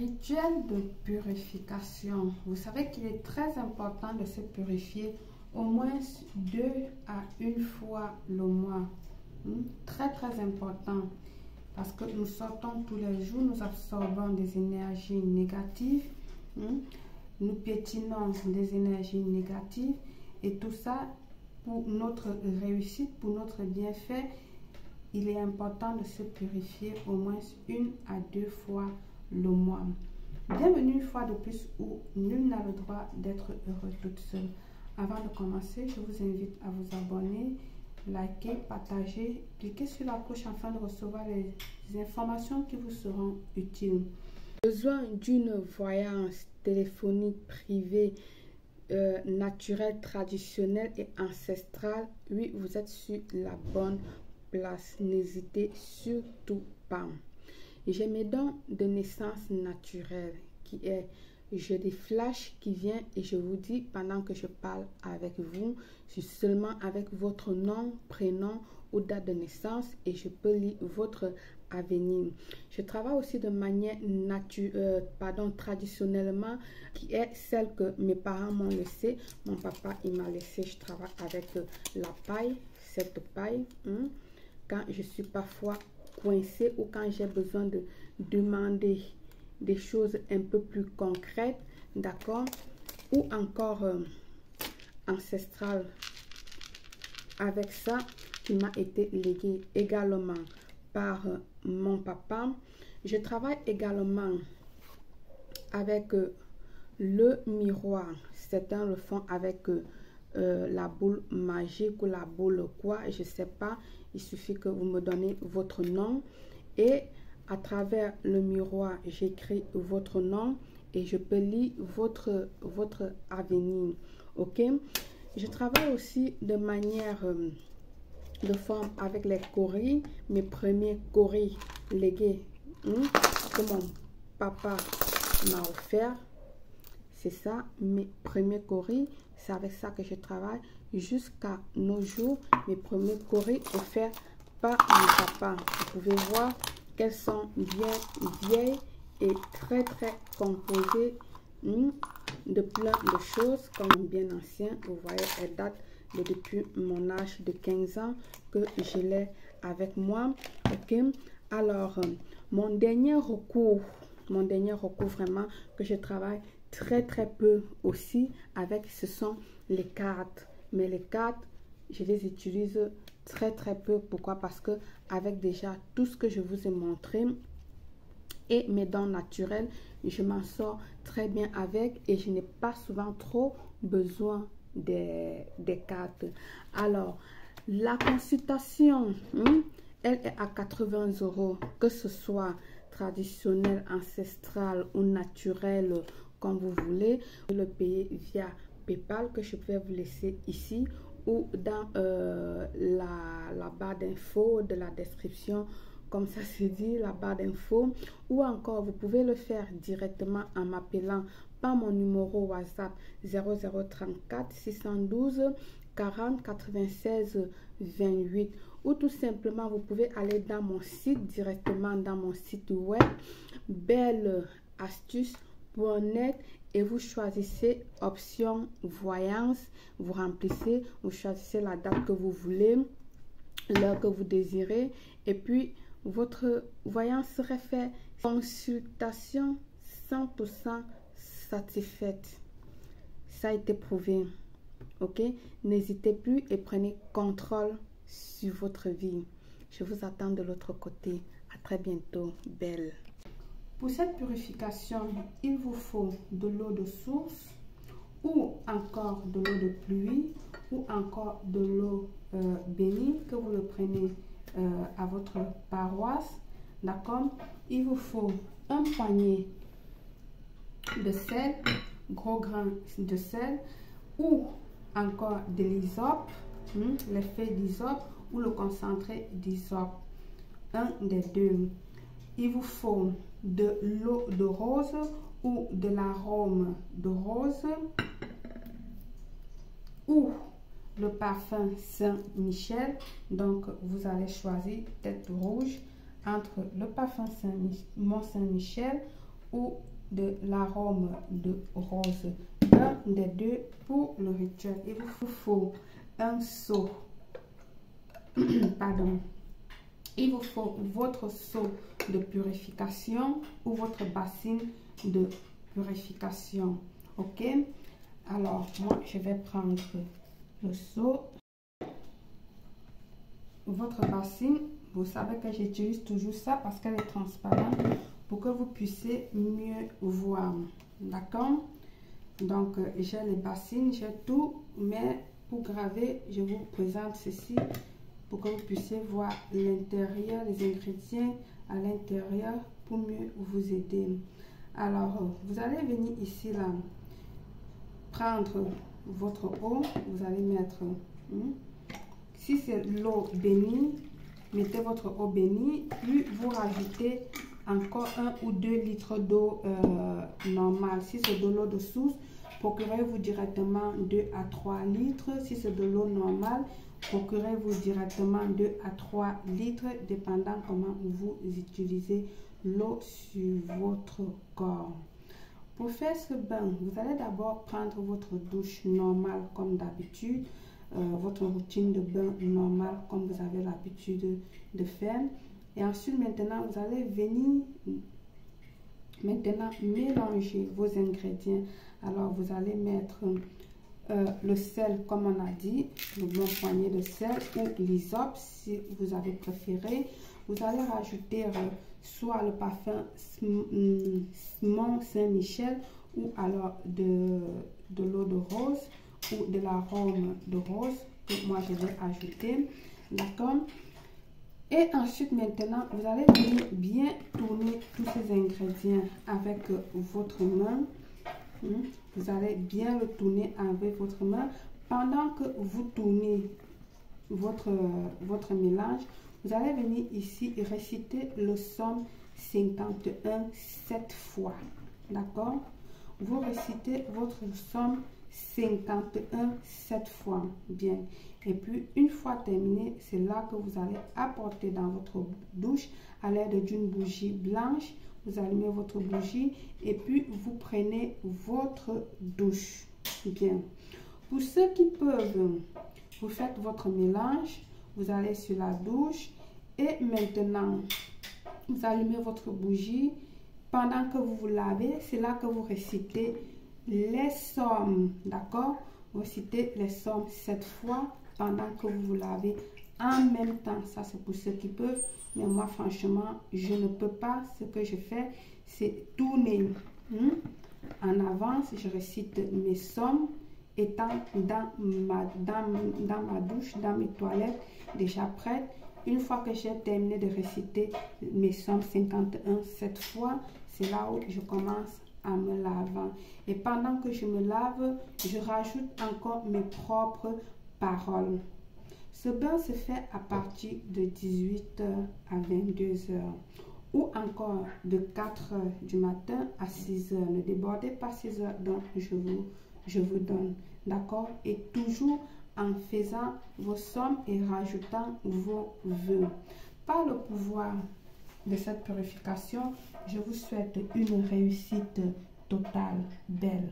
Rituel de purification. Vous savez qu'il est très important de se purifier au moins 2 à 1 fois le mois. Très important parce que nous sortons tous les jours, nous absorbons des énergies négatives, nous piétinons des énergies négatives et tout ça pour notre réussite, pour notre bienfait. Il est important de se purifier au moins 1 à 2 fois le mois. Bienvenue une fois de plus où nul n'a le droit d'être heureux toute seule. Avant de commencer, je vous invite à vous abonner, liker, partager, cliquez sur la cloche afin de recevoir les informations qui vous seront utiles. Besoin d'une voyance téléphonique privée, naturelle, traditionnelle et ancestrale? Oui, vous êtes sur la bonne place. N'hésitez surtout pas. J'ai mes dons de naissance naturelle qui est, j'ai des flashs qui viennent et je vous dis pendant que je parle avec vous, je suis seulement avec votre nom, prénom ou date de naissance et je peux lire votre avenir. Je travaille aussi de manière traditionnellement qui est celle que mes parents m'ont laissée. Mon papa il m'a laissé, je travaille avec la paille, cette paille. Quand je suis parfois coincée ou quand j'ai besoin de demander des choses un peu plus concrètes, d'accord, ou encore ancestrales. Avec ça qui m'a été légué également par mon papa. Je travaille également avec le miroir. Certains le font avec la boule magique ou la boule quoi, je sais pas. Il suffit que vous me donnez votre nom et à travers le miroir, j'écris votre nom et je peux lire votre avenir. Ok, je travaille aussi de manière de forme avec les coris, mes premiers coris légués que mon papa m'a offert. C'est ça, mes premiers coris, c'est avec ça que je travaille jusqu'à nos jours. Mes premiers coris offerts par mon papa. Vous pouvez voir qu'elles sont bien vieilles et très composées de plein de choses comme bien anciens. Vous voyez, elles datent depuis mon âge de 15 ans que je l'ai avec moi. Ok, alors mon dernier recours vraiment que je travaille très peu aussi avec, ce sont les cartes. Mais les cartes, je les utilise très peu. Pourquoi? Parce que avec déjà tout ce que je vous ai montré et mes dons naturels, je m'en sors très bien avec et je n'ai pas souvent trop besoin des cartes. Alors, la consultation, elle est à 80 €, que ce soit traditionnel, ancestral ou naturel, comme vous voulez. Vous le payer via PayPal que je vais vous laisser ici ou dans la barre d'infos de la description, comme ça se dit, la barre d'infos, ou encore vous pouvez le faire directement en m'appelant par mon numéro WhatsApp 0034 612 40 96 28, ou tout simplement vous pouvez aller dans mon site, directement dans mon site web belleastuce.net et vous choisissez option voyance, vous remplissez, vous choisissez la date que vous voulez, l'heure que vous désirez et puis votre voyance serait faite. Consultation 100% satisfaite, ça a été prouvé. Ok, n'hésitez plus et prenez contrôle sur votre vie. Je vous attends de l'autre côté. À très bientôt, belle. Pour cette purification, il vous faut de l'eau de source ou encore de l'eau de pluie ou encore de l'eau bénie que vous le prenez à votre paroisse. D'accord? Il vous faut un poignet de sel, gros grain de sel ou encore de l'hysope, les feuilles d'hysope ou le concentré d'hysope, un des deux. Il vous faut de l'eau de rose ou de l'arôme de rose ou le parfum Saint-Michel. Donc vous allez choisir tête rouge entre le parfum Mont Saint-Michel ou de l'arôme de rose, un des deux pour le rituel. Il vous faut un seau, pardon, il vous faut votre seau de purification ou votre bassine de purification. Ok, alors moi je vais prendre le seau, votre bassine. Vous savez que j'utilise toujours ça parce qu'elle est transparente pour que vous puissiez mieux voir. D'accord? Donc j'ai les bassines, j'ai tout, mais pour graver je vous présente ceci pour que vous puissiez voir l'intérieur, les ingrédients à l'intérieur pour mieux vous aider. Alors vous allez venir ici là, prendre votre eau, vous allez mettre, si c'est l'eau bénie, mettez votre eau bénie, puis vous rajoutez encore 1 ou 2 litres d'eau normale. Si c'est de l'eau de source, procurez-vous directement 2 à 3 litres. Si c'est de l'eau normale, procurez-vous directement 2 à 3 litres, dépendant comment vous utilisez l'eau sur votre corps. Pour faire ce bain, vous allez d'abord prendre votre douche normale comme d'habitude, votre routine de bain normale comme vous avez l'habitude de faire. Et ensuite, maintenant, vous allez venir mélanger vos ingrédients. Alors, vous allez mettre le sel, comme on a dit, le bon poignet de sel ou l'hysope si vous avez préféré. Vous allez rajouter soit le parfum Mont Saint-Michel ou alors de l'eau de rose ou de l'arôme de rose que moi je vais ajouter. D'accord? Et ensuite, maintenant, vous allez venir bien tourner tous ces ingrédients avec votre main. Vous allez bien le tourner avec votre main. Pendant que vous tournez votre mélange, vous allez venir ici et réciter le Somme 51 7 fois. D'accord? Vous récitez votre Somme 51 7 fois. Bien. Et puis, une fois terminé, c'est là que vous allez apporter dans votre douche à l'aide d'une bougie blanche. Vous allumez votre bougie et puis vous prenez votre douche. Bien. Pour ceux qui peuvent, vous faites votre mélange. Vous allez sur la douche et maintenant, vous allumez votre bougie. Pendant que vous vous lavez, c'est là que vous récitez les sommes. D'accord? Vous récitez les sommes 7 fois pendant que vous vous lavez en même temps. Ça, c'est pour ceux qui peuvent. Mais moi, franchement, je ne peux pas. Ce que je fais, c'est tourner en avance. Je récite mes sommes étant dans ma douche, dans mes toilettes, déjà prêtes. Une fois que j'ai terminé de réciter mes sommes 51 7 fois, c'est là où je commence à me laver. Et pendant que je me lave, je rajoute encore mes propres paroles. Ce bain se fait à partir de 18h à 22h ou encore de 4h du matin à 6h. Ne débordez pas 6h, donc je vous donne. D'accord? Et toujours en faisant vos sommes et rajoutant vos vœux. Par le pouvoir de cette purification, je vous souhaite une réussite totale, belle.